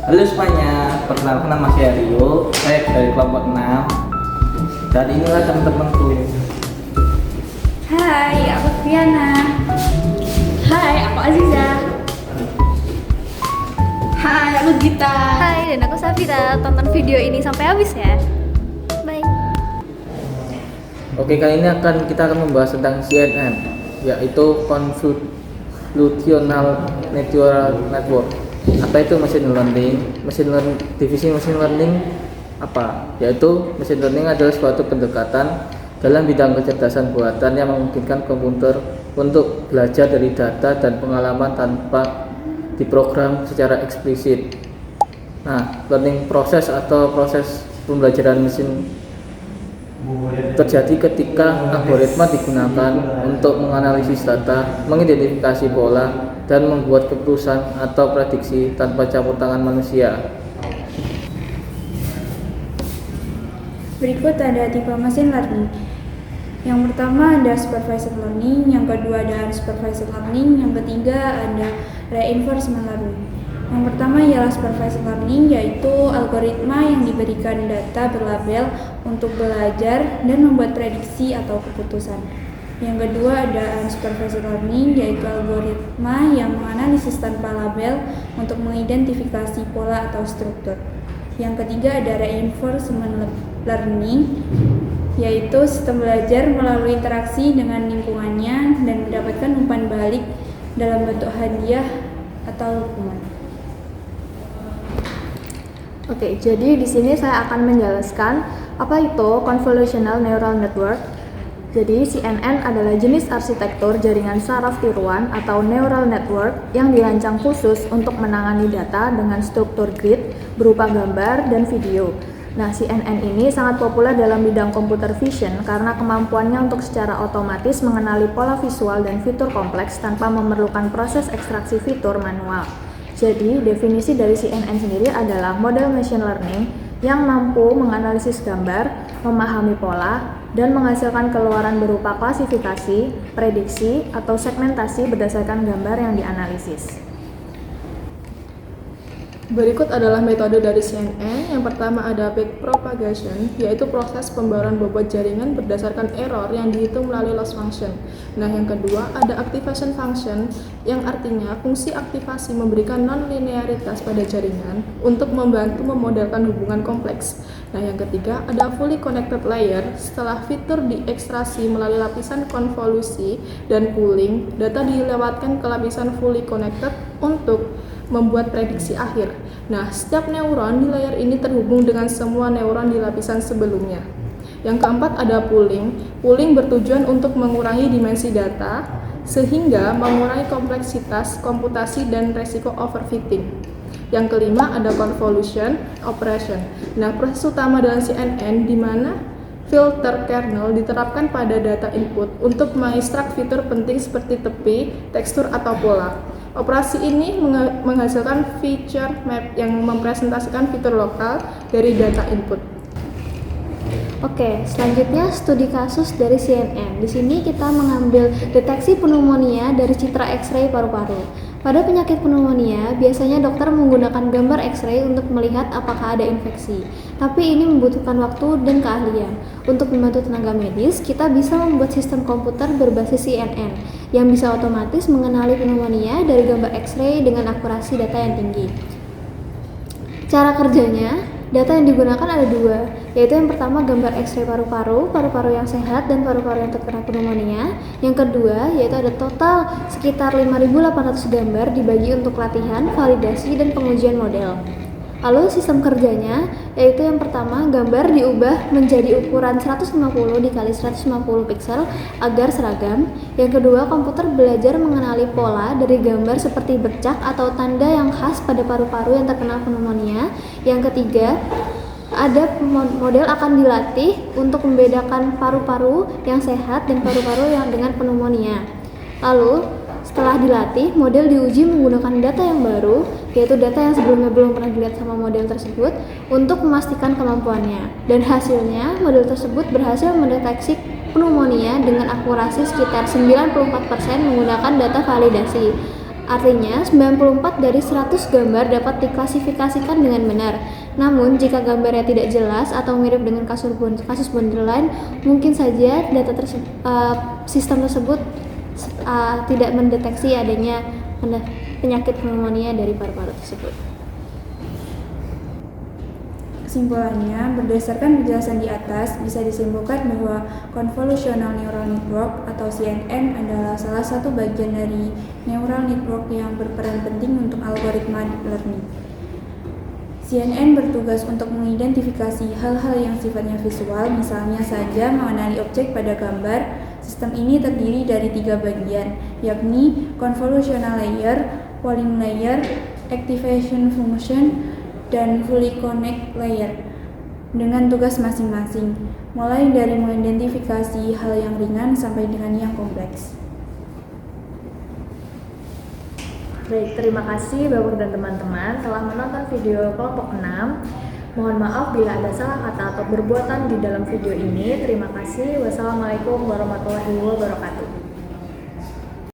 Halo semuanya, perkenalkan nama saya Rio, saya dari kelompok 6. Dan inilah teman-temanku. Hai, aku Fiana. Hai, aku Aziza. Hai, aku Gita. Hai, dan aku Safira. Tonton video ini sampai habis ya. Bye. Oke, kali ini kita akan membahas tentang CNN, yaitu Convolutional Neural Network. Apa itu machine learning? Divisi machine learning apa? Yaitu machine learning adalah suatu pendekatan dalam bidang kecerdasan buatan yang memungkinkan komputer untuk belajar dari data dan pengalaman tanpa diprogram secara eksplisit. Nah, learning proses atau proses pembelajaran mesin terjadi ketika algoritma digunakan untuk menganalisis data, mengidentifikasi pola, dan membuat keputusan atau prediksi tanpa campur tangan manusia. Berikut ada tipe machine learning. Yang pertama ada supervised learning, yang kedua ada unsupervised learning, yang ketiga ada reinforcement learning. Yang pertama ialah supervised learning, yaitu algoritma yang diberikan data berlabel untuk belajar dan membuat prediksi atau keputusan. Yang kedua ada unsupervised learning, yaitu algoritma yang menganalisis tanpa label untuk mengidentifikasi pola atau struktur. Yang ketiga ada reinforcement learning, yaitu sistem belajar melalui interaksi dengan lingkungannya dan mendapatkan umpan balik dalam bentuk hadiah atau hukuman. Oke, jadi di sini saya akan menjelaskan apa itu Convolutional Neural Network. Jadi CNN adalah jenis arsitektur jaringan saraf tiruan atau neural network yang dirancang khusus untuk menangani data dengan struktur grid berupa gambar dan video. Nah, CNN ini sangat populer dalam bidang computer vision karena kemampuannya untuk secara otomatis mengenali pola visual dan fitur kompleks tanpa memerlukan proses ekstraksi fitur manual. Jadi, definisi dari CNN sendiri adalah model machine learning yang mampu menganalisis gambar, memahami pola, dan menghasilkan keluaran berupa klasifikasi, prediksi, atau segmentasi berdasarkan gambar yang dianalisis. Berikut adalah metode dari CNN. Yang pertama ada backpropagation, yaitu proses pembaruan bobot jaringan berdasarkan error yang dihitung melalui loss function. Nah, yang kedua ada activation function, yang artinya fungsi aktivasi memberikan non-linearitas pada jaringan untuk membantu memodelkan hubungan kompleks. Nah, yang ketiga ada fully connected layer. Setelah fitur diekstraksi melalui lapisan konvolusi dan pooling, data dilewatkan ke lapisan fully connected untuk membuat prediksi akhir. Nah, setiap neuron di layar ini terhubung dengan semua neuron di lapisan sebelumnya. Yang keempat ada pooling. Pooling bertujuan untuk mengurangi dimensi data sehingga mengurangi kompleksitas komputasi dan resiko overfitting. Yang kelima ada convolution operation. Nah, proses utama dalam CNN di mana filter kernel diterapkan pada data input untuk mengekstrak fitur penting seperti tepi, tekstur, atau pola. Operasi ini menghasilkan feature map yang mempresentasikan fitur lokal dari data input. Oke, selanjutnya studi kasus dari CNN. Di sini kita mengambil deteksi pneumonia dari citra X-ray paru-paru. Pada penyakit pneumonia, biasanya dokter menggunakan gambar X-ray untuk melihat apakah ada infeksi. Tapi ini membutuhkan waktu dan keahlian. Untuk membantu tenaga medis, kita bisa membuat sistem komputer berbasis CNN yang bisa otomatis mengenali pneumonia dari gambar X-ray dengan akurasi data yang tinggi. Cara kerjanya, data yang digunakan ada dua, yaitu yang pertama gambar X-ray paru-paru yang sehat dan paru-paru yang terkena pneumonia. Yang kedua, yaitu ada total sekitar 5.800 gambar dibagi untuk latihan, validasi, dan pengujian model. Lalu sistem kerjanya, yaitu yang pertama gambar diubah menjadi ukuran 150 x 150 pixel agar seragam. Yang kedua, komputer belajar mengenali pola dari gambar seperti bercak atau tanda yang khas pada paru-paru yang terkena pneumonia. Yang ketiga, ada model akan dilatih untuk membedakan paru-paru yang sehat dan paru-paru yang dengan pneumonia. Lalu setelah dilatih, model diuji menggunakan data yang baru, yaitu data yang sebelumnya belum pernah dilihat sama model tersebut, untuk memastikan kemampuannya. Dan hasilnya, model tersebut berhasil mendeteksi pneumonia dengan akurasi sekitar 94% menggunakan data validasi. Artinya, 94 dari 100 gambar dapat diklasifikasikan dengan benar. Namun, jika gambarnya tidak jelas atau mirip dengan kasus borderline, mungkin saja sistem tersebut tidak mendeteksi adanya penyakit pneumonia dari paru-paru tersebut. Kesimpulannya, berdasarkan penjelasan di atas, bisa disimpulkan bahwa Convolutional Neural Network atau CNN adalah salah satu bagian dari neural network yang berperan penting untuk algoritma deep learning. CNN bertugas untuk mengidentifikasi hal-hal yang sifatnya visual, misalnya saja mengenali objek pada gambar. Sistem ini terdiri dari 3 bagian, yakni Convolutional Layer, Polling Layer, Activation Function, dan Fully Connect Layer dengan tugas masing-masing, mulai dari mengidentifikasi hal yang ringan sampai dengan yang kompleks. Baik, terima kasih Bapak dan teman-teman telah menonton video kelompok 6. Mohon maaf bila ada salah kata atau perbuatan di dalam video ini. Terima kasih. Wassalamualaikum warahmatullahi wabarakatuh.